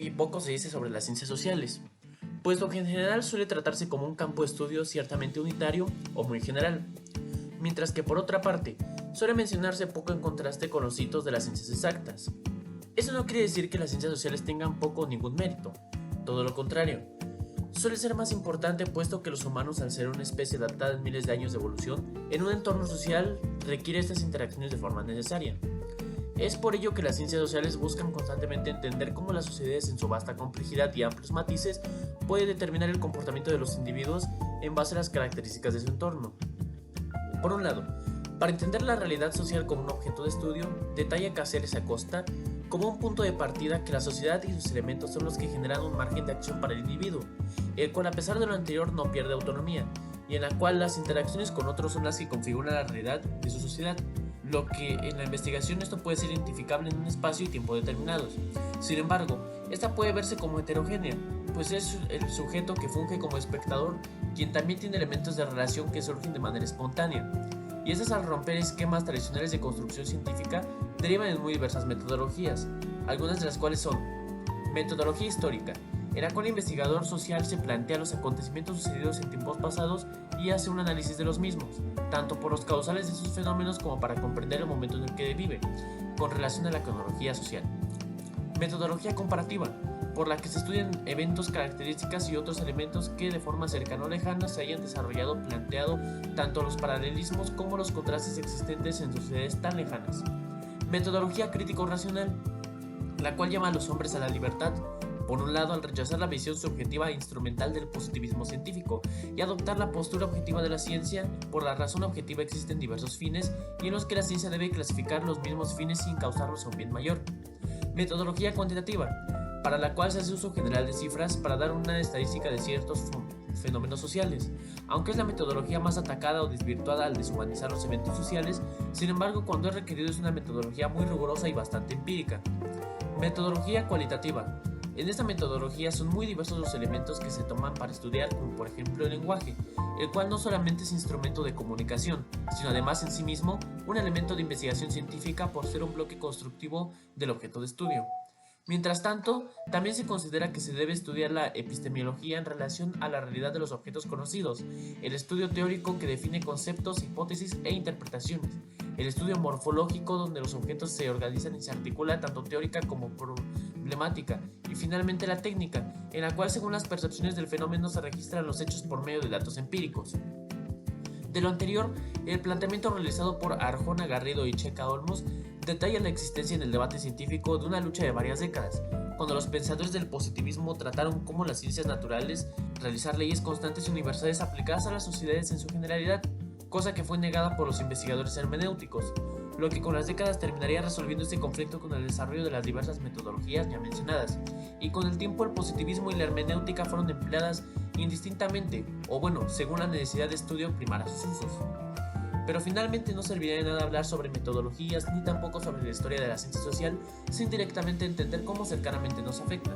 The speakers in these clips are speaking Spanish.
y poco se dice sobre las ciencias sociales, puesto que en general suele tratarse como un campo de estudio ciertamente unitario o muy general, mientras que por otra parte suele mencionarse poco en contraste con los hitos de las ciencias exactas. Eso no quiere decir que las ciencias sociales tengan poco o ningún mérito, todo lo contrario. Suele ser más importante puesto que los humanos, al ser una especie adaptada en miles de años de evolución, en un entorno social requiere estas interacciones de forma necesaria. Es por ello que las ciencias sociales buscan constantemente entender cómo las sociedades en su vasta complejidad y amplios matices puede determinar el comportamiento de los individuos en base a las características de su entorno. Por un lado, para entender la realidad social como un objeto de estudio, detalla Cáceres Acosta como un punto de partida que la sociedad y sus elementos son los que generan un margen de acción para el individuo, el cual a pesar de lo anterior no pierde autonomía, y en la cual las interacciones con otros son las que configuran la realidad de su sociedad, lo que en la investigación esto puede ser identificable en un espacio y tiempo determinados. Sin embargo, esta puede verse como heterogénea, pues es el sujeto que funge como espectador quien también tiene elementos de relación que surgen de manera espontánea, y estas al romper esquemas tradicionales de construcción científica derivan en muy diversas metodologías, algunas de las cuales son metodología histórica, en la cual el investigador social se plantea los acontecimientos sucedidos en tiempos pasados y hace un análisis de los mismos, tanto por los causales de sus fenómenos como para comprender el momento en el que vive, con relación a la cronología social. Metodología comparativa, por la que se estudian eventos, características y otros elementos que de forma cercana o lejana se hayan desarrollado, planteado tanto los paralelismos como los contrastes existentes en sociedades tan lejanas. Metodología crítico-racional, la cual llama a los hombres a la libertad, por un lado al rechazar la visión subjetiva e instrumental del positivismo científico y adoptar la postura objetiva de la ciencia. Por la razón objetiva existen diversos fines y en los que la ciencia debe clasificar los mismos fines sin causarlos a un bien mayor. Metodología cuantitativa, para la cual se hace uso general de cifras para dar una estadística de ciertos fenómenos sociales, aunque es la metodología más atacada o desvirtuada al deshumanizar los eventos sociales. Sin embargo, cuando es requerido es una metodología muy rigurosa y bastante empírica. Metodología cualitativa. En esta metodología son muy diversos los elementos que se toman para estudiar, como por ejemplo el lenguaje, el cual no solamente es instrumento de comunicación, sino además en sí mismo un elemento de investigación científica por ser un bloque constructivo del objeto de estudio. Mientras tanto, también se considera que se debe estudiar la epistemología en relación a la realidad de los objetos conocidos, el estudio teórico que define conceptos, hipótesis e interpretaciones, el estudio morfológico donde los objetos se organizan y se articulan tanto teórica como problemática, y finalmente la técnica, en la cual según las percepciones del fenómeno se registran los hechos por medio de datos empíricos. De lo anterior, el planteamiento realizado por Arjona Garrido y Checa Olmos detalla la existencia en el debate científico de una lucha de varias décadas, cuando los pensadores del positivismo trataron como las ciencias naturales realizar leyes constantes y universales aplicadas a las sociedades en su generalidad, cosa que fue negada por los investigadores hermenéuticos, lo que con las décadas terminaría resolviendo este conflicto con el desarrollo de las diversas metodologías ya mencionadas, y con el tiempo el positivismo y la hermenéutica fueron empleadas indistintamente, o bueno, según la necesidad de estudio primar a sus usos. Pero finalmente no serviría de nada hablar sobre metodologías ni tampoco sobre la historia de la ciencia social sin directamente entender cómo cercanamente nos afectan.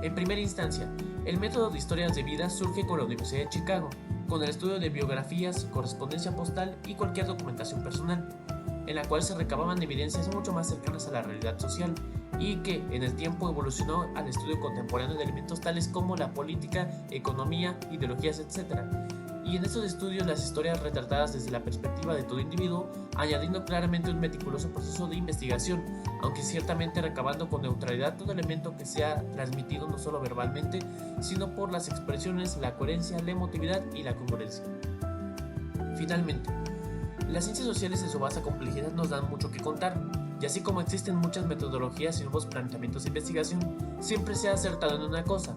En primera instancia, el método de historias de vida surge con la Universidad de Chicago, con el estudio de biografías, correspondencia postal y cualquier documentación personal, en la cual se recababan evidencias mucho más cercanas a la realidad social y que en el tiempo evolucionó al estudio contemporáneo de elementos tales como la política, economía, ideologías, etc. Y en estos estudios las historias retratadas desde la perspectiva de todo individuo, añadiendo claramente un meticuloso proceso de investigación, aunque ciertamente recabando con neutralidad todo elemento que sea transmitido no solo verbalmente, sino por las expresiones, la coherencia, la emotividad y la congruencia. Finalmente, las ciencias sociales en su vasta complejidad nos dan mucho que contar, y así como existen muchas metodologías y nuevos planteamientos de investigación, siempre se ha acertado en una cosa: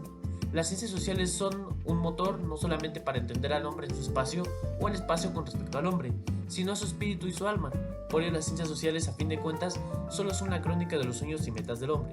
las ciencias sociales son un motor no solamente para entender al hombre en su espacio o el espacio con respecto al hombre, sino a su espíritu y su alma. Por ello las ciencias sociales, a fin de cuentas, solo son la crónica de los sueños y metas del hombre.